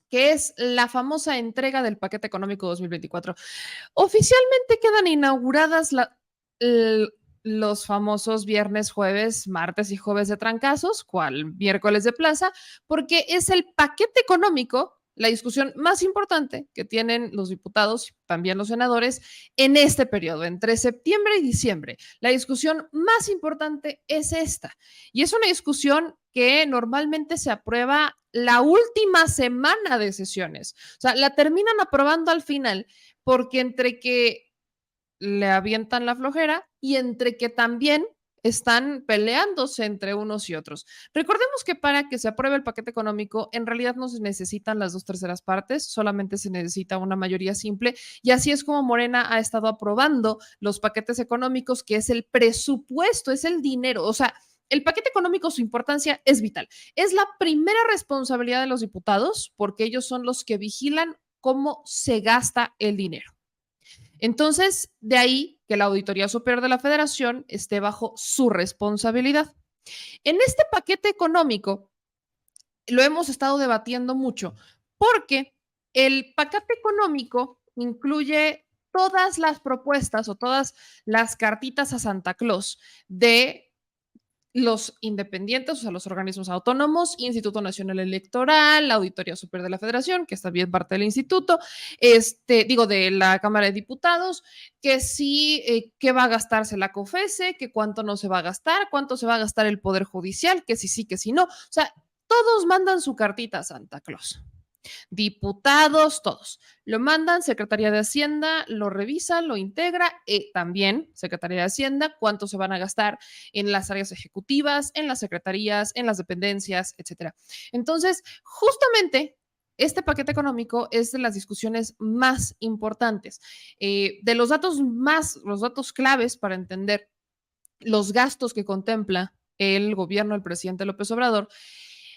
que es la famosa entrega del paquete económico 2024. Oficialmente quedan inauguradas los famosos viernes, jueves, martes y jueves de trancazos, cual miércoles de plaza, porque es el paquete económico, la discusión más importante que tienen los diputados, también los senadores, en este periodo, entre septiembre y diciembre. La discusión más importante es esta. Y es una discusión que normalmente se aprueba la última semana de sesiones. O sea, la terminan aprobando al final, porque entre que le avientan la flojera y entre que también están peleándose entre unos y otros. Recordemos que para que se apruebe el paquete económico, en realidad no se necesitan las 2/3 partes, solamente se necesita una mayoría simple, y así es como Morena ha estado aprobando los paquetes económicos, que es el presupuesto, es el dinero. O sea, el paquete económico, su importancia es vital. Es la primera responsabilidad de los diputados, porque ellos son los que vigilan cómo se gasta el dinero. Entonces, de ahí que la Auditoría Superior de la Federación esté bajo su responsabilidad. En este paquete económico lo hemos estado debatiendo mucho porque el paquete económico incluye todas las propuestas o todas las cartitas a Santa Claus de los independientes, o sea, los organismos autónomos, Instituto Nacional Electoral, la Auditoría Superior de la Federación, que está bien parte del instituto, digo, de la Cámara de Diputados, que sí, qué va a gastarse la COFESE, que cuánto no se va a gastar, cuánto se va a gastar el Poder Judicial, que sí, que sí no. O sea, todos mandan su cartita a Santa Claus, diputados, todos. Lo mandan, Secretaría de Hacienda lo revisa, lo integra, también Secretaría de Hacienda, cuánto se van a gastar en las áreas ejecutivas, en las secretarías, en las dependencias, etcétera. Entonces, justamente este paquete económico es de las discusiones más importantes, los datos claves para entender los gastos que contempla el gobierno del presidente López Obrador.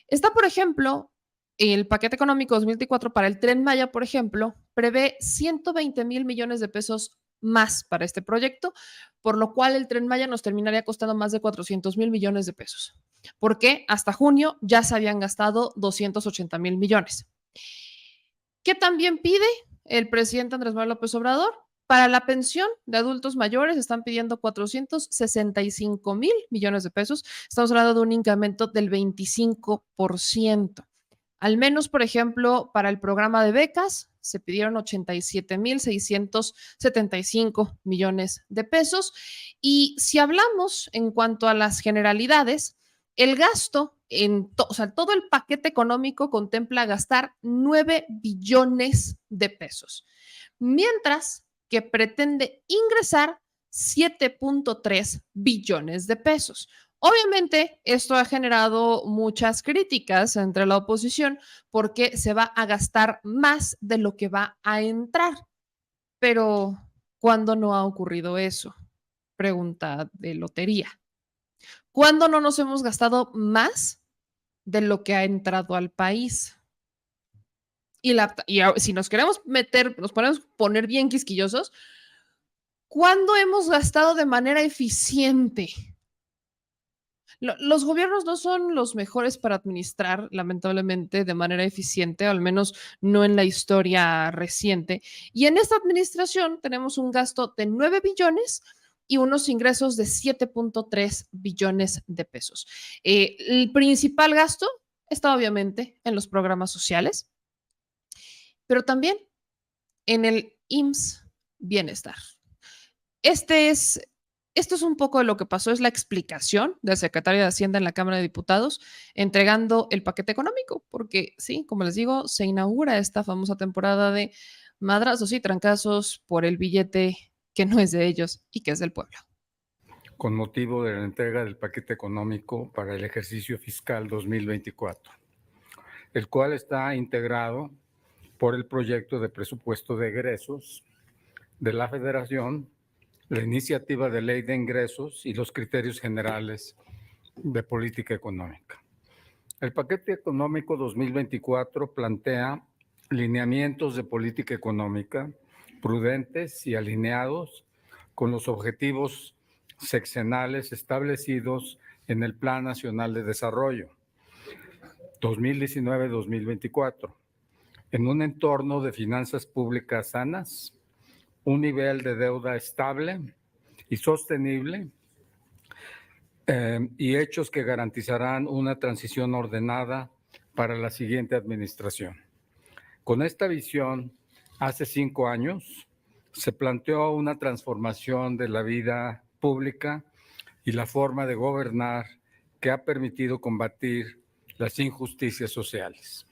Está, por ejemplo, el paquete económico 2024 para el Tren Maya, por ejemplo, prevé 120 mil millones de pesos más para este proyecto, por lo cual el Tren Maya nos terminaría costando más de 400 mil millones de pesos, porque hasta junio ya se habían gastado 280 mil millones. ¿Qué también pide el presidente Andrés Manuel López Obrador? Para la pensión de adultos mayores están pidiendo 465 mil millones de pesos. Estamos hablando de un incremento del 25%. Al menos, por ejemplo, para el programa de becas se pidieron 87,675 millones de pesos. Y si hablamos en cuanto a las generalidades, el gasto o sea, todo el paquete económico contempla gastar 9 billones de pesos, mientras que pretende ingresar 7.3 billones de pesos. Obviamente, esto ha generado muchas críticas entre la oposición porque se va a gastar más de lo que va a entrar. Pero, ¿cuándo no ha ocurrido eso? Pregunta de lotería. ¿Cuándo no nos hemos gastado más de lo que ha entrado al país? Y si nos queremos meter, nos podemos poner bien quisquillosos, ¿cuándo hemos gastado de manera eficiente? Los gobiernos no son los mejores para administrar, lamentablemente, de manera eficiente, al menos no en la historia reciente. Y en esta administración tenemos un gasto de 9 billones y unos ingresos de 7.3 billones de pesos. El principal gasto está obviamente en los programas sociales, pero también en el IMSS Bienestar. Este es, esto es un poco de lo que pasó, es la explicación del secretario de Hacienda en la Cámara de Diputados entregando el paquete económico, porque sí, como les digo, se inaugura esta famosa temporada de madrazos y trancazos por el billete que no es de ellos y que es del pueblo. Con motivo de la entrega del paquete económico para el ejercicio fiscal 2024, el cual está integrado por el proyecto de presupuesto de egresos de la Federación, la iniciativa de ley de ingresos y los criterios generales de política económica. El paquete económico 2024 plantea lineamientos de política económica prudentes y alineados con los objetivos sexenales establecidos en el Plan Nacional de Desarrollo 2019-2024, en un entorno de finanzas públicas sanas, un nivel de deuda estable y sostenible, y hechos que garantizarán una transición ordenada para la siguiente administración. Con esta visión, hace 5 años, se planteó una transformación de la vida pública y la forma de gobernar que ha permitido combatir las injusticias sociales.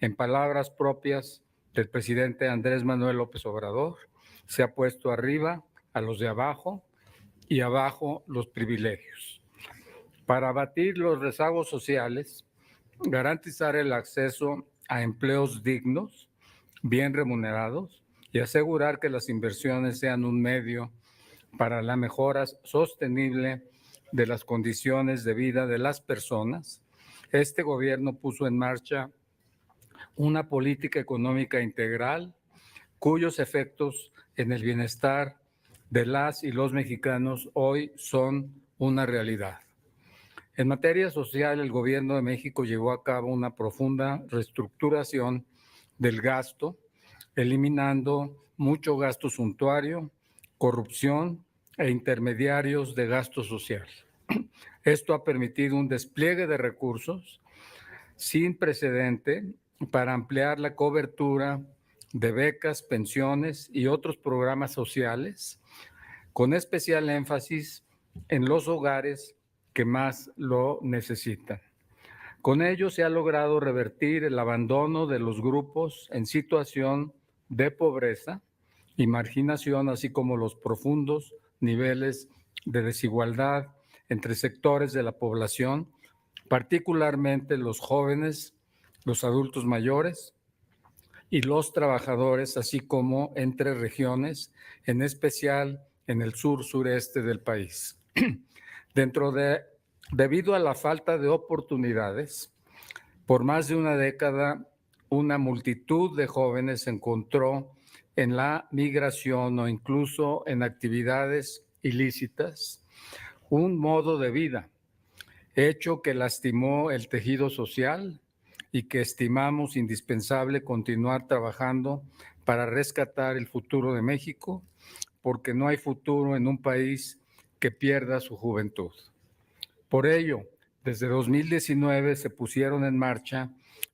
En palabras propias del presidente Andrés Manuel López Obrador, se ha puesto arriba a los de abajo y abajo los privilegios. Para abatir los rezagos sociales, garantizar el acceso a empleos dignos, bien remunerados, y asegurar que las inversiones sean un medio para la mejora sostenible de las condiciones de vida de las personas, este gobierno puso en marcha una política económica integral cuyos efectos en el bienestar de las y los mexicanos hoy son una realidad. En materia social, el Gobierno de México llevó a cabo una profunda reestructuración del gasto, eliminando mucho gasto suntuario, corrupción e intermediarios de gasto social. Esto ha permitido un despliegue de recursos sin precedente para ampliar la cobertura de becas, pensiones y otros programas sociales, con especial énfasis en los hogares que más lo necesitan. Con ello se ha logrado revertir el abandono de los grupos en situación de pobreza y marginación, así como los profundos niveles de desigualdad entre sectores de la población, particularmente los jóvenes, los adultos mayores y los trabajadores, así como entre regiones, en especial en el sur-sureste del país. Debido a la falta de oportunidades, por más de una década, una multitud de jóvenes se encontró en la migración o incluso en actividades ilícitas, un modo de vida, hecho que lastimó el tejido social y que estimamos indispensable continuar trabajando para rescatar el futuro de México, porque no hay futuro en un país que pierda su juventud. Por ello, desde 2019 se pusieron en marcha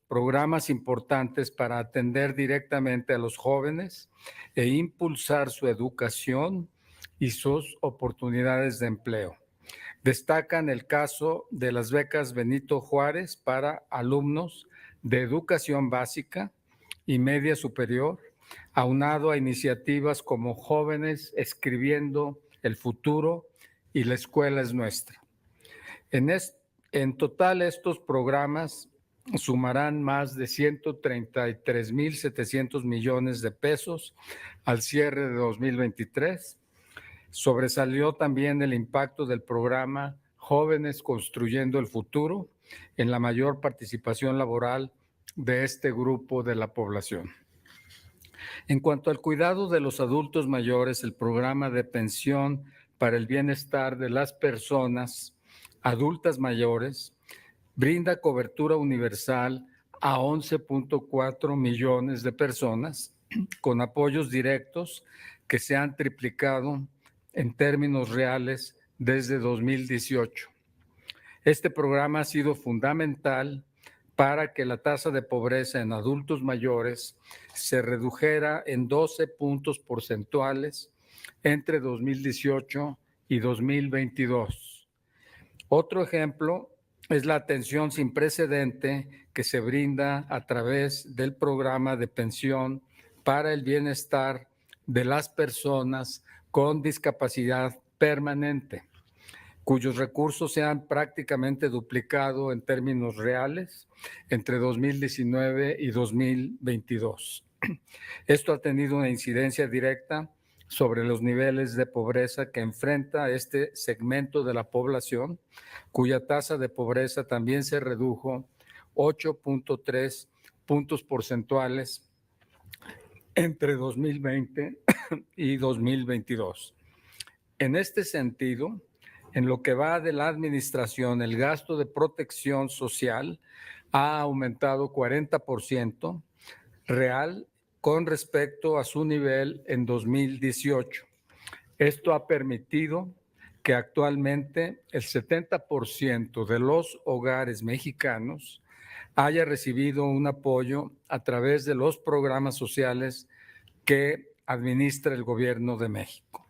programas importantes para atender directamente a los jóvenes e impulsar su educación y sus oportunidades de empleo. Destacan el caso de las becas Benito Juárez para alumnos de educación básica y media superior, aunado a iniciativas como Jóvenes Escribiendo el Futuro y La Escuela es Nuestra. En total, estos programas sumarán más de 133,700 millones de pesos al cierre de 2023. Sobresalió también el impacto del programa Jóvenes Construyendo el Futuro en la mayor participación laboral de este grupo de la población. En cuanto al cuidado de los adultos mayores, el programa de pensión para el bienestar de las personas adultas mayores brinda cobertura universal a 11.4 millones de personas con apoyos directos que se han triplicado en términos reales desde 2018. Este programa ha sido fundamental para que la tasa de pobreza en adultos mayores se redujera en 12 puntos porcentuales entre 2018 y 2022. Otro ejemplo es la atención sin precedente que se brinda a través del programa de pensión para el bienestar de las personas con discapacidad permanente, cuyos recursos se han prácticamente duplicado en términos reales entre 2019 y 2022. Esto ha tenido una incidencia directa sobre los niveles de pobreza que enfrenta este segmento de la población, cuya tasa de pobreza también se redujo 8.3 puntos porcentuales entre 2020 y 2022. En este sentido, en lo que va de la administración, el gasto de protección social ha aumentado 40%, real con respecto a su nivel en 2018. Esto ha permitido que actualmente el 70% de los hogares mexicanos haya recibido un apoyo a través de los programas sociales que administra el Gobierno de México.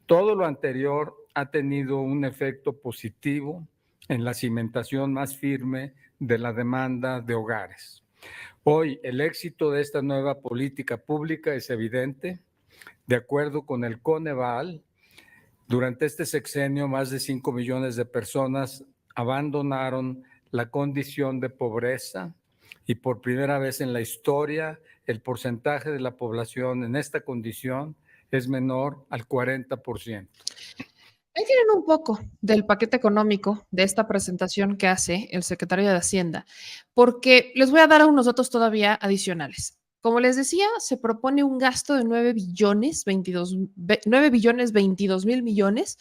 Todo lo anterior ha tenido un efecto positivo en la cimentación más firme de la demanda de hogares. Hoy, el éxito de esta nueva política pública es evidente. De acuerdo con el Coneval, durante este sexenio, más de 5 millones de personas abandonaron la condición de pobreza y por primera vez en la historia, el porcentaje de la población en esta condición es menor al 40%. Ahí tienen un poco del paquete económico de esta presentación que hace el secretario de Hacienda, porque les voy a dar unos datos todavía adicionales. Como les decía, se propone un gasto de 9 billones 22 mil millones,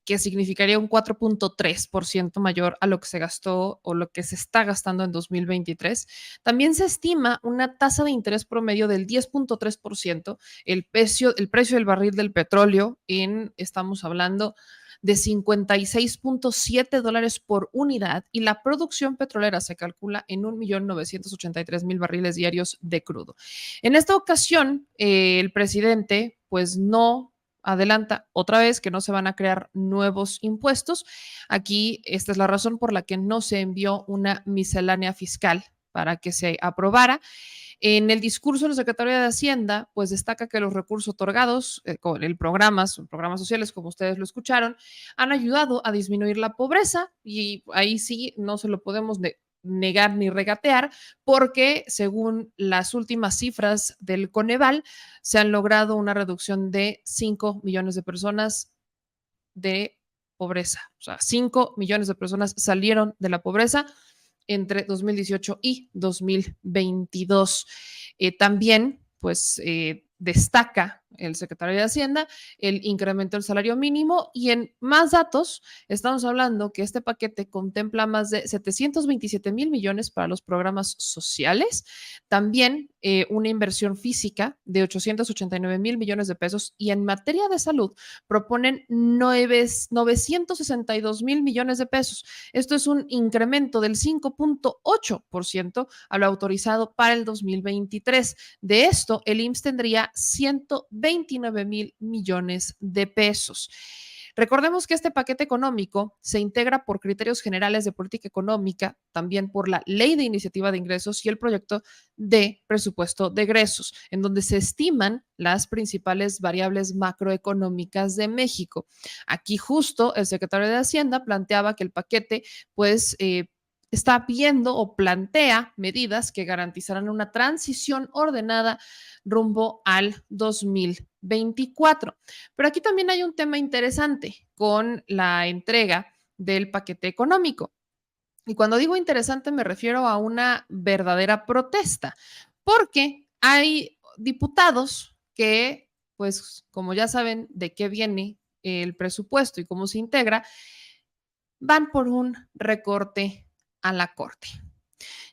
que significaría un 4.3% mayor a lo que se gastó o lo que se está gastando en 2023. También se estima una tasa de interés promedio del 10.3%, el precio del barril del petróleo estamos hablando de $56.7 por unidad y la producción petrolera se calcula en 1.983.000 barriles diarios de crudo. En esta ocasión, el presidente pues no adelanta otra vez que no se van a crear nuevos impuestos. Aquí esta es la razón por la que no se envió una miscelánea fiscal para que se aprobara. En el discurso del secretario de Hacienda, pues destaca que los recursos otorgados con programas sociales, como ustedes lo escucharon, han ayudado a disminuir la pobreza y ahí sí no se lo podemos negar ni regatear, porque según las últimas cifras del Coneval, se han logrado una reducción de 5 millones de personas de pobreza. O sea, 5 millones de personas salieron de la pobreza entre 2018 y 2022. También, pues, destaca el secretario de Hacienda el incremento del salario mínimo y en más datos estamos hablando que este paquete contempla más de 727 mil millones para los programas sociales, también una inversión física de 889 mil millones de pesos y en materia de salud proponen 962 mil millones de pesos. Esto es un incremento del 5.8% a lo autorizado para el 2023. De esto, el IMSS tendría 129 mil millones de pesos. Recordemos que este paquete económico se integra por criterios generales de política económica, también por la ley de iniciativa de ingresos y el proyecto de presupuesto de egresos, en donde se estiman las principales variables macroeconómicas de México. Aquí justo el secretario de Hacienda planteaba que el paquete, pues, está viendo o plantea medidas que garantizarán una transición ordenada rumbo al 2024. Pero aquí también hay un tema interesante con la entrega del paquete económico. Y cuando digo interesante me refiero a una verdadera protesta, porque hay diputados que, pues como ya saben de qué viene el presupuesto y cómo se integra, van por un recorte a la Corte.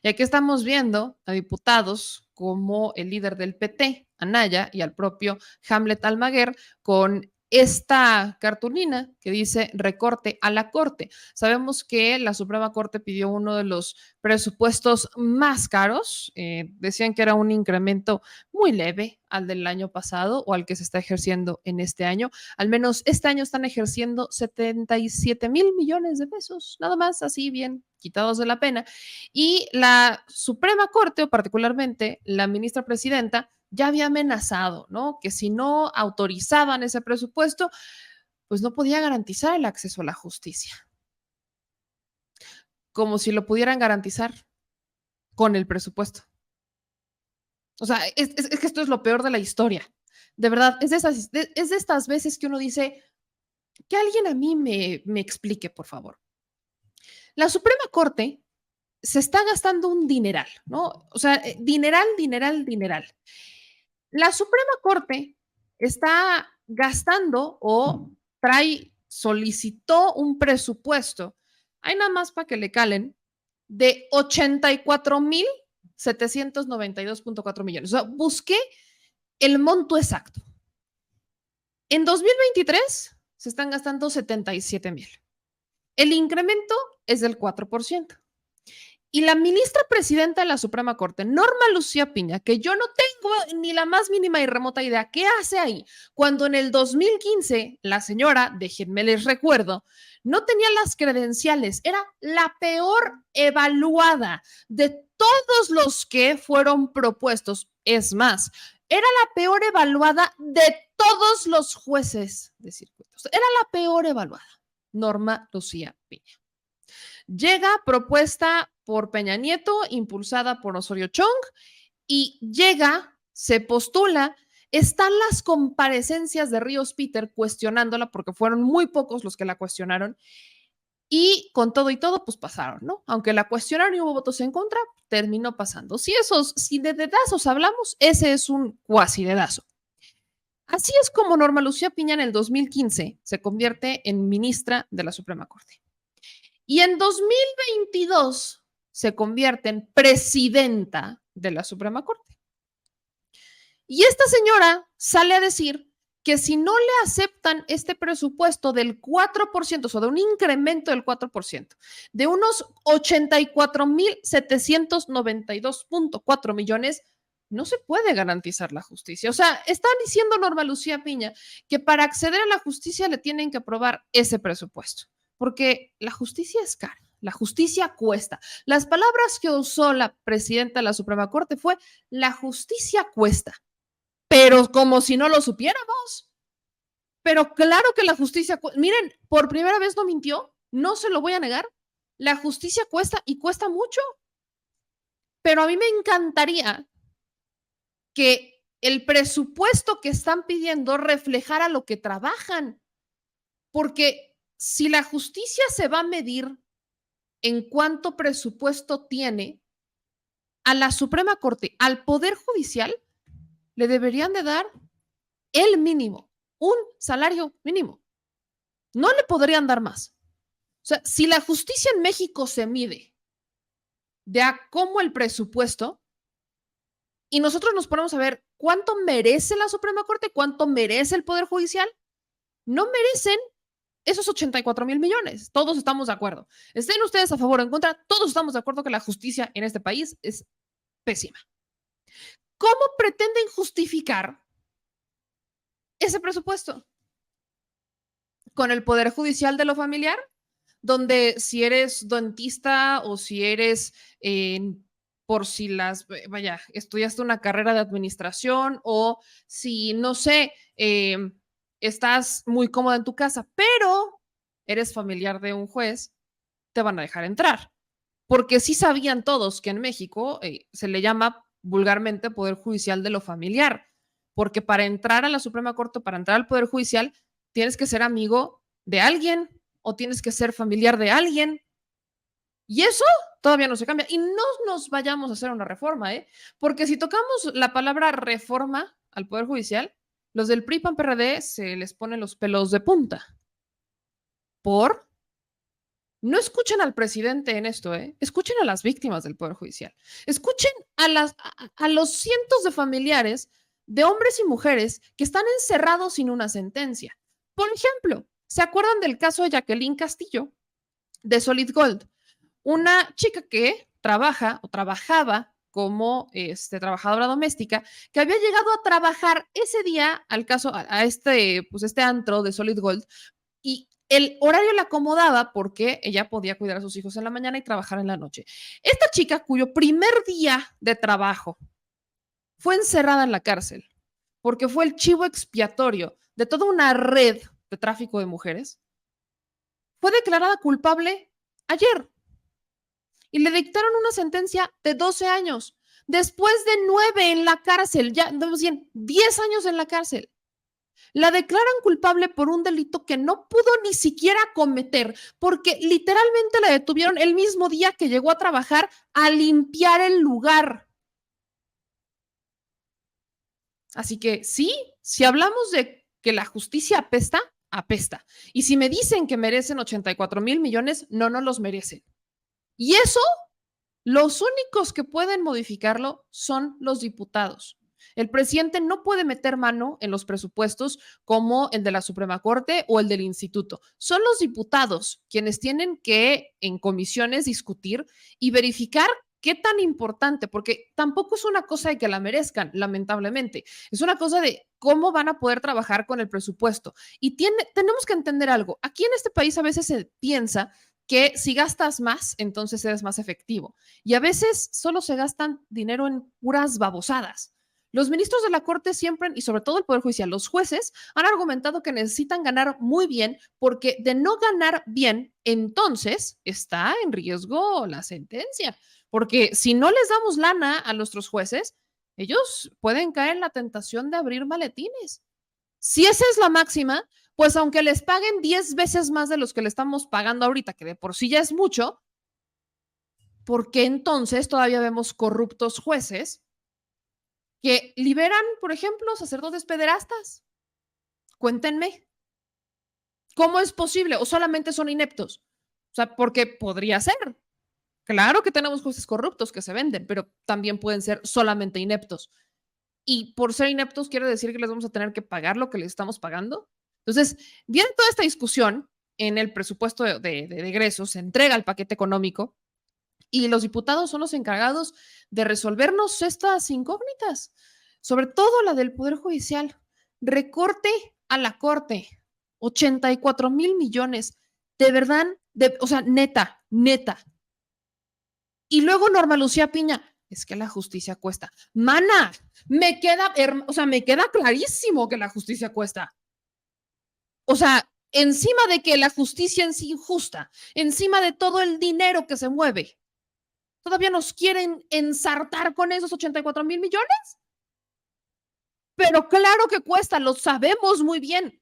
Y aquí estamos viendo a diputados como el líder del PT, Anaya, y al propio Hamlet Almaguer con esta cartulina que dice recorte a la Corte. Sabemos que la Suprema Corte pidió uno de los presupuestos más caros. Decían que era un incremento muy leve al del año pasado o al que se está ejerciendo en este año. Al menos este año están ejerciendo 77 mil millones de pesos, nada más, así bien quitados de la pena. Y la Suprema Corte, o particularmente la ministra presidenta, ya había amenazado, ¿no? Que si no autorizaban ese presupuesto, pues no podía garantizar el acceso a la justicia. Como si lo pudieran garantizar con el presupuesto. O sea, es que esto es lo peor de la historia. De verdad, es de estas veces que uno dice, que alguien a mí me explique, por favor. La Suprema Corte se está gastando un dineral, ¿no? O sea, dineral, dineral, dineral. La Suprema Corte está gastando o solicitó un presupuesto, hay nada más para que le calen, de 84 mil 792.4 millones. O sea, busqué el monto exacto. En 2023 se están gastando 77,000. El incremento es del 4%. Y la ministra presidenta de la Suprema Corte, Norma Lucía Piña, que yo no tengo ni la más mínima y remota idea qué hace ahí, cuando en el 2015 la señora, déjenme les recuerdo, no tenía las credenciales, era la peor evaluada de todos los que fueron propuestos. Es más, era la peor evaluada de todos los jueces de circuitos. Era la peor evaluada, Norma Lucía Piña. Llega propuesta por Peña Nieto, impulsada por Osorio Chong, y llega, se postula, están las comparecencias de Ríos Peter cuestionándola, porque fueron muy pocos los que la cuestionaron, y con todo y todo, pues pasaron, ¿no? Aunque la cuestionaron y hubo votos en contra, terminó pasando. Si de dedazos hablamos, ese es un cuasi dedazo. Así es como Norma Lucía Piña en el 2015 se convierte en ministra de la Suprema Corte. Y en 2022 se convierte en presidenta de la Suprema Corte. Y esta señora sale a decir que si no le aceptan este presupuesto del 4%, o sea, de un incremento del 4%, de unos 84,792.4 millones, no se puede garantizar la justicia. O sea, está diciendo Norma Lucía Piña que para acceder a la justicia le tienen que aprobar ese presupuesto, porque la justicia es cara, la justicia cuesta. Las palabras que usó la presidenta de la Suprema Corte fue: la justicia cuesta, pero como si no lo supiéramos. Pero claro que la justicia, miren, por primera vez no mintió, no se lo voy a negar, la justicia cuesta y cuesta mucho, pero a mí me encantaría que el presupuesto que están pidiendo reflejara lo que trabajan, porque si la justicia se va a medir en cuánto presupuesto tiene, a la Suprema Corte, al Poder Judicial, le deberían de dar el mínimo, un salario mínimo. No le podrían dar más. O sea, si la justicia en México se mide de a cómo el presupuesto, y nosotros nos ponemos a ver cuánto merece la Suprema Corte, cuánto merece el Poder Judicial, no merecen esos 84,000 millones. Todos estamos de acuerdo. Estén ustedes a favor o en contra, todos estamos de acuerdo que la justicia en este país es pésima. ¿Cómo pretenden justificar ese presupuesto? Con el Poder Judicial de lo familiar, donde si eres dentista o si eres, por si las, vaya, estudiaste una carrera de administración o si, no sé, estás muy cómoda en tu casa, pero eres familiar de un juez, te van a dejar entrar. Porque sí sabían todos que en México se le llama vulgarmente Poder Judicial de lo familiar, porque para entrar a la Suprema Corte, para entrar al Poder Judicial, tienes que ser amigo de alguien o tienes que ser familiar de alguien. Y eso todavía no se cambia. Y no nos vayamos a hacer una reforma, porque si tocamos la palabra reforma al Poder Judicial, los del PRI, PAN, PRD se les ponen los pelos de punta. No escuchen al presidente en esto, escuchen a las víctimas del Poder Judicial. Escuchen a los cientos de familiares de hombres y mujeres que están encerrados sin una sentencia. Por ejemplo, ¿se acuerdan del caso de Jacqueline Castillo de Solid Gold? Una chica que trabaja o trabajaba como trabajadora doméstica, que había llegado a trabajar ese día al caso, a este antro de Solid Gold, y el horario la acomodaba porque ella podía cuidar a sus hijos en la mañana y trabajar en la noche. Esta chica, cuyo primer día de trabajo fue encerrada en la cárcel porque fue el chivo expiatorio de toda una red de tráfico de mujeres, fue declarada culpable ayer y le dictaron una sentencia de 12 años, después de 9 en la cárcel, ya 10 años en la cárcel. La declaran culpable por un delito que no pudo ni siquiera cometer, porque literalmente la detuvieron el mismo día que llegó a trabajar a limpiar el lugar. Así que sí, si hablamos de que la justicia apesta, apesta. Y si me dicen que merecen 84,000 millones, no los merecen. Y eso Los únicos que pueden modificarlo son los diputados. El presidente no puede meter mano en los presupuestos como el de la Suprema Corte o el del Instituto. Son los diputados quienes tienen que en comisiones discutir y verificar qué tan importante, porque tampoco es una cosa de que la merezcan, lamentablemente. Es una cosa de cómo van a poder trabajar con el presupuesto. Y tenemos que entender algo. Aquí en este país a veces se piensa que si gastas más, entonces eres más efectivo. Y a veces solo se gastan dinero en puras babosadas. Los ministros de la Corte siempre, y sobre todo el Poder Judicial, los jueces, han argumentado que necesitan ganar muy bien porque de no ganar bien, entonces está en riesgo la sentencia. Porque si no les damos lana a nuestros jueces, ellos pueden caer en la tentación de abrir maletines. Si esa es la máxima, pues aunque les paguen 10 veces más de los que le estamos pagando ahorita, que de por sí ya es mucho, ¿por qué entonces todavía vemos corruptos jueces que liberan, por ejemplo, sacerdotes pederastas? Cuéntenme, ¿cómo es posible? ¿O solamente son ineptos? O sea, porque podría ser. Claro que tenemos jueces corruptos que se venden, pero también pueden ser solamente ineptos. Y por ser ineptos quiere decir que les vamos a tener que pagar lo que les estamos pagando. Entonces, viene toda esta discusión en el presupuesto de egresos, se entrega el paquete económico y los diputados son los encargados de resolvernos estas incógnitas, sobre todo la del Poder Judicial. Recorte a la Corte, 84,000 millones, de verdad, o sea, neta, neta. Y luego Norma Lucía Piña, es que la justicia cuesta. Mana, me queda clarísimo que la justicia cuesta. O sea, encima de que la justicia es injusta, encima de todo el dinero que se mueve, ¿todavía nos quieren ensartar con esos 84,000 millones? Pero claro que cuesta, lo sabemos muy bien.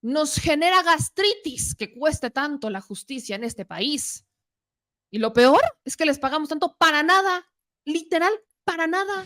Nos genera gastritis que cueste tanto la justicia en este país. Y lo peor es que les pagamos tanto para nada, literal, para nada.